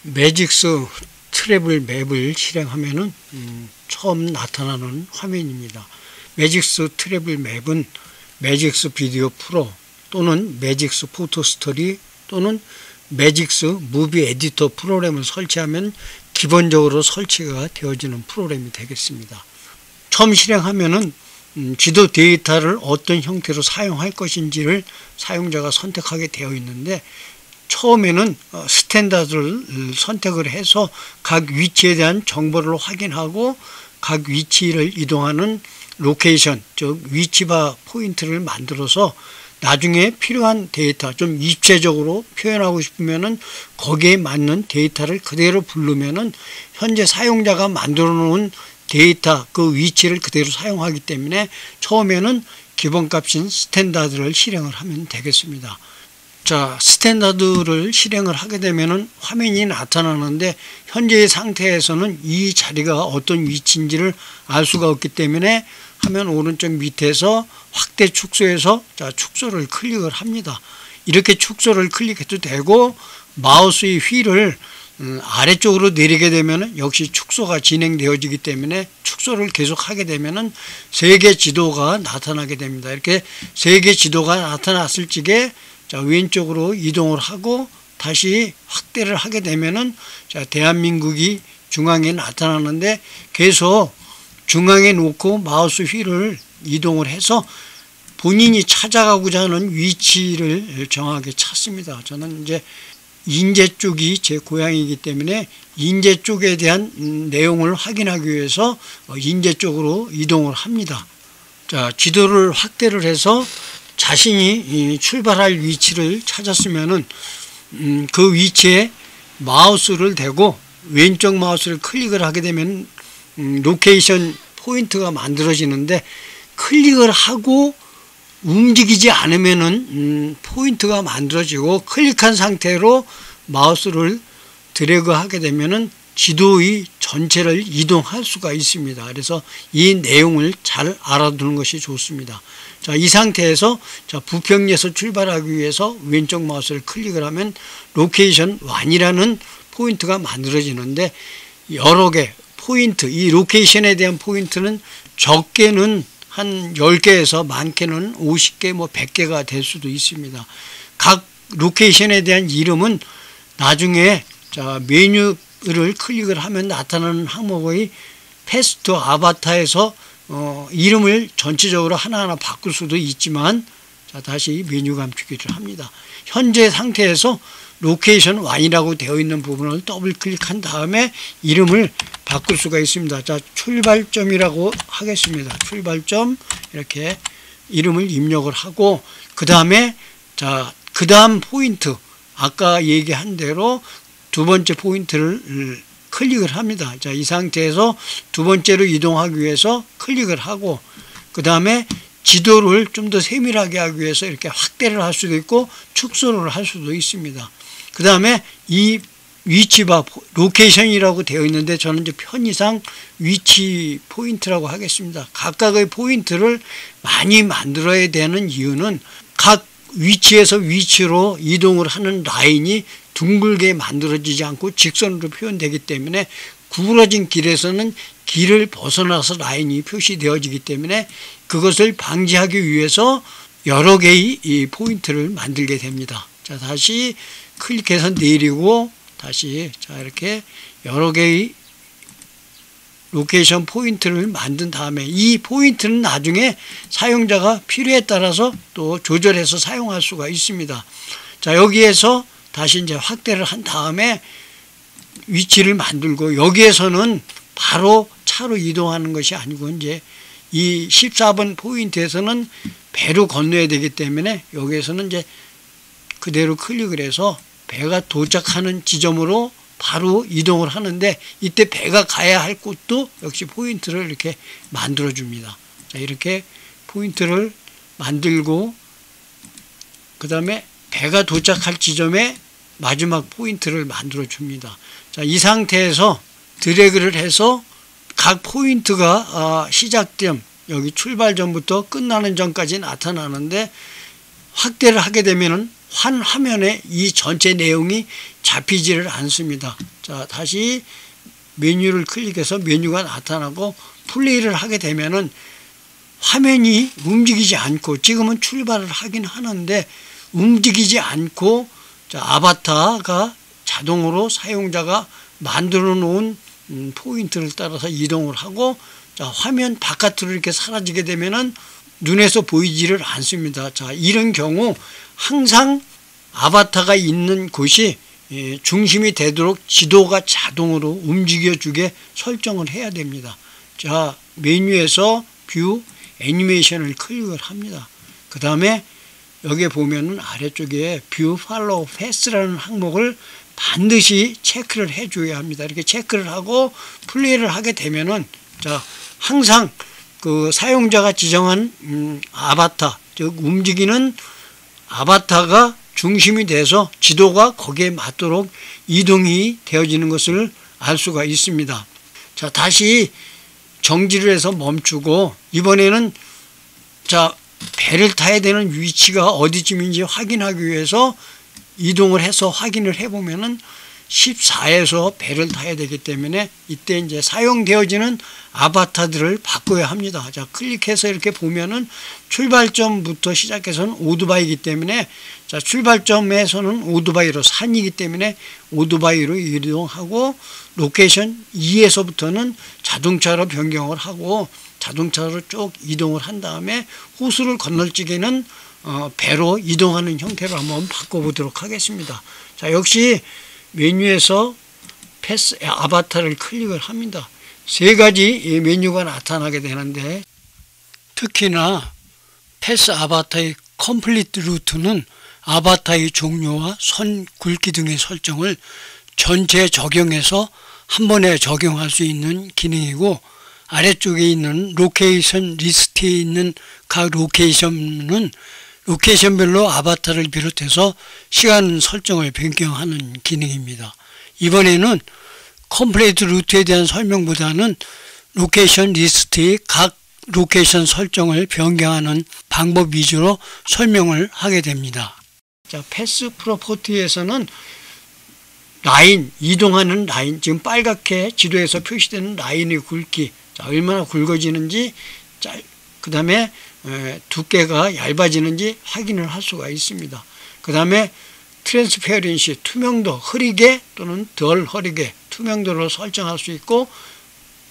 매직스 트래블 맵을 실행하면은 처음 나타나는 화면입니다. 매직스 트래블 맵은 매직스 비디오 프로 또는 매직스 포토 스토리 또는 매직스 무비 에디터 프로그램을 설치하면 기본적으로 설치가 되어지는 프로그램이 되겠습니다. 처음 실행하면은 지도 데이터를 어떤 형태로 사용할 것인지를 사용자가 선택하게 되어 있는데, 처음에는 스탠다드를 선택을 해서 각 위치에 대한 정보를 확인하고 각 위치를 이동하는 로케이션, 즉 위치바 포인트를 만들어서 나중에 필요한 데이터, 좀 입체적으로 표현하고 싶으면은 거기에 맞는 데이터를 그대로 부르면은 현재 사용자가 만들어 놓은 데이터 그 위치를 그대로 사용하기 때문에 처음에는 기본값인 스탠다드를 실행을 하면 되겠습니다. 자, 스탠다드를 실행을 하게 되면은 화면이 나타나는데, 현재의 상태에서는 이 자리가 어떤 위치인지를 알 수가 없기 때문에 화면 오른쪽 밑에서 확대 축소해서 축소를 클릭을 합니다. 이렇게 축소를 클릭해도 되고, 마우스의 휠을 아래쪽으로 내리게 되면 역시 축소가 진행되어지기 때문에 축소를 계속 하게 되면은 3개 지도가 나타나게 됩니다. 이렇게 3개 지도가 나타났을 적에 왼쪽으로 이동을 하고 다시 확대를 하게 되면은 대한민국이 중앙에 나타나는데, 계속 중앙에 놓고 마우스 휠을 이동을 해서 본인이 찾아가고자 하는 위치를 정확하게 찾습니다. 저는 이제 인제 쪽이 제 고향이기 때문에 인제 쪽에 대한 내용을 확인하기 위해서 인제 쪽으로 이동을 합니다. 자, 지도를 확대를 해서 자신이 출발할 위치를 찾았으면은 그 위치에 마우스를 대고 왼쪽 마우스를 클릭을 하게 되면 로케이션 포인트가 만들어지는데, 클릭을 하고 움직이지 않으면은 포인트가 만들어지고, 클릭한 상태로 마우스를 드래그 하게 되면은 지도의 전체를 이동할 수가 있습니다. 그래서 이 내용을 잘 알아두는 것이 좋습니다. 자, 이 상태에서 부평리에서 출발하기 위해서 왼쪽 마우스를 클릭을 하면 로케이션 1이라는 포인트가 만들어지는데, 여러 개 포인트, 이 로케이션에 대한 포인트는 적게는 한 10개에서 많게는 50개, 100개가 될 수도 있습니다. 각 로케이션에 대한 이름은 나중에 메뉴를 클릭을 하면 나타나는 항목의 패스트 아바타에서 이름을 전체적으로 하나하나 바꿀 수도 있지만, 다시 메뉴 감추기를 합니다. 현재 상태에서 로케이션 1이라고 되어 있는 부분을 더블 클릭한 다음에 이름을 바꿀 수가 있습니다. 자, 출발점이라고 하겠습니다. 출발점, 이렇게 이름을 입력을 하고, 그 다음에 그 다음 포인트, 아까 얘기한 대로 두 번째 포인트를 클릭을 합니다. 자, 이 상태에서 두 번째로 이동하기 위해서 클릭을 하고, 그 다음에 지도를 좀 더 세밀하게 하기 위해서 이렇게 확대를 할 수도 있고 축소를 할 수도 있습니다. 그 다음에 이 위치바 로케이션이라고 되어 있는데, 저는 이제 편의상 위치 포인트라고 하겠습니다. 각각의 포인트를 많이 만들어야 되는 이유는 각 위치에서 위치로 이동을 하는 라인이 둥글게 만들어지지 않고 직선으로 표현되기 때문에, 구부러진 길에서는 길을 벗어나서 라인이 표시되어지기 때문에 그것을 방지하기 위해서 여러 개의 이 포인트를 만들게 됩니다. 자, 다시 클릭해서 내리고 다시 이렇게 여러 개의 로케이션 포인트를 만든 다음에, 이 포인트는 나중에 사용자가 필요에 따라서 또 조절해서 사용할 수가 있습니다. 자, 여기에서 다시 이제 확대를 한 다음에 위치를 만들고, 여기에서는 바로 차로 이동하는 것이 아니고 이제 이 14번 포인트에서는 배로 건너야 되기 때문에 여기에서는 이제 그대로 클릭을 해서 배가 도착하는 지점으로 바로 이동을 하는데, 이때 배가 가야 할 곳도 역시 포인트를 이렇게 만들어 줍니다. 자, 이렇게 포인트를 만들고, 그 다음에 배가 도착할 지점에 마지막 포인트를 만들어 줍니다. 자, 이 상태에서 드래그를 해서 각 포인트가 시작점, 여기 출발점부터 끝나는 점까지 나타나는데, 확대를 하게 되면은 한 화면에 이 전체 내용이 잡히지를 않습니다. 자, 다시 메뉴를 클릭해서 메뉴가 나타나고 플레이를 하게 되면은 화면이 움직이지 않고, 지금은 출발을 하긴 하는데 움직이지 않고, 자, 아바타가 자동으로 사용자가 만들어 놓은 포인트를 따라서 이동을 하고, 자, 화면 바깥으로 이렇게 사라지게 되면은 눈에서 보이지를 않습니다. 자, 이런 경우 항상 아바타가 있는 곳이 중심이 되도록 지도가 자동으로 움직여주게 설정을 해야 됩니다. 자, 메뉴에서 뷰 애니메이션을 클릭을 합니다. 그 다음에 여기에 보면은 아래쪽에 뷰 팔로우 패스라는 항목을 반드시 체크를 해줘야 합니다. 이렇게 체크를 하고 플레이를 하게 되면은, 자, 항상 그 사용자가 지정한 아바타, 즉 움직이는 아바타가 중심이 돼서 지도가 거기에 맞도록 이동이 되어지는 것을 알 수가 있습니다. 자, 다시 정지를 해서 멈추고, 이번에는 자, 배를 타야 되는 위치가 어디쯤인지 확인하기 위해서 이동을 해서 확인을 해보면은 14에서 배를 타야 되기 때문에 이때 이제 사용되어지는 아바타들을 바꿔야 합니다. 자, 클릭해서 이렇게 보면은 출발점부터 시작해서는 오토바이이기 때문에, 자, 출발점에서는 오토바이로 산이기 때문에 오토바이로 이동하고, 로케이션 2에서부터는 자동차로 변경을 하고 자동차로 쭉 이동을 한 다음에 호수를 건널 적에는 배로 이동하는 형태로 한번 바꿔보도록 하겠습니다. 자, 역시 메뉴에서 패스 아바타를 클릭을 합니다. 세 가지 메뉴가 나타나게 되는데, 특히나 패스 아바타의 컴플리트 루트는 아바타의 종류와 선 굵기 등의 설정을 전체 적용해서 한 번에 적용할 수 있는 기능이고, 아래쪽에 있는 로케이션 리스트에 있는 각 로케이션은 로케이션별로 아바타를 비롯해서 시간 설정을 변경하는 기능입니다. 이번에는 컴플레이트 루트에 대한 설명보다는 로케이션 리스트의 각 로케이션 설정을 변경하는 방법 위주로 설명을 하게 됩니다. 자, 패스 프로퍼티에서는 라인, 이동하는 라인, 지금 빨갛게 지도에서 표시되는 라인의 굵기, 자, 얼마나 굵어지는지, 그 다음에 두께가 얇아지는지 확인을 할 수가 있습니다. 그 다음에 트랜스페어런시, 투명도, 흐리게 또는 덜 흐리게 투명도로 설정할 수 있고,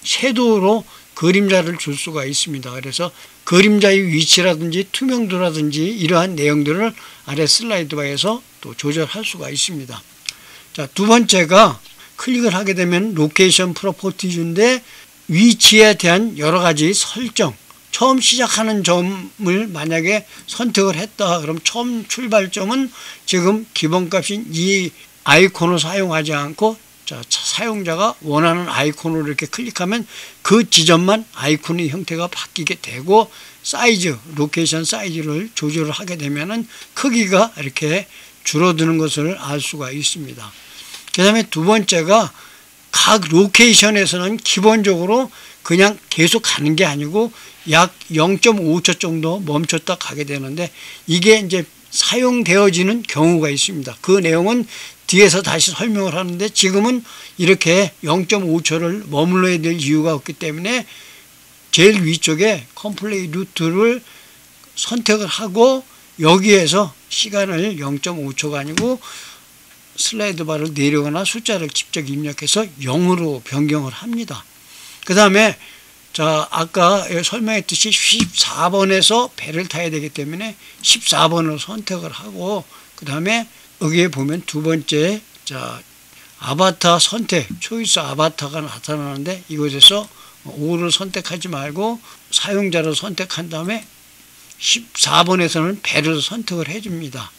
섀도우로 그림자를 줄 수가 있습니다. 그래서 그림자의 위치라든지 투명도라든지 이러한 내용들을 아래 슬라이드 바에서 또 조절할 수가 있습니다. 자, 두 번째가 클릭을 하게 되면 로케이션 프로퍼티즈인데, 위치에 대한 여러 가지 설정, 처음 시작하는 점을 만약에 선택을 했다 그럼 처음 출발점은 지금 기본값인 이 아이콘을 사용하지 않고, 자, 사용자가 원하는 아이콘으로 이렇게 클릭하면 그 지점만 아이콘의 형태가 바뀌게 되고, 사이즈, 로케이션 사이즈를 조절을 하게 되면은 크기가 이렇게 줄어드는 것을 알 수가 있습니다. 그 다음에 두 번째가 각 로케이션에서는 기본적으로 그냥 계속 가는 게 아니고 약 0.5초 정도 멈췄다 가게 되는데, 이게 이제 사용되어지는 경우가 있습니다. 그 내용은 뒤에서 다시 설명을 하는데, 지금은 이렇게 0.5초를 머물러야 될 이유가 없기 때문에 제일 위쪽에 컴플레이 루트를 선택을 하고, 여기에서 시간을 0.5초가 아니고 슬라이드 바를 내려거나 숫자를 직접 입력해서 0으로 변경을 합니다. 그 다음에 자, 아까 설명했듯이 14번에서 배를 타야 되기 때문에 14번을 선택을 하고, 그 다음에 여기에 보면 두 번째, 자, 아바타 선택, 초이스 아바타가 나타나는데, 이곳에서 5를 선택하지 말고 사용자를 선택한 다음에 14번에서는 배를 선택을 해줍니다.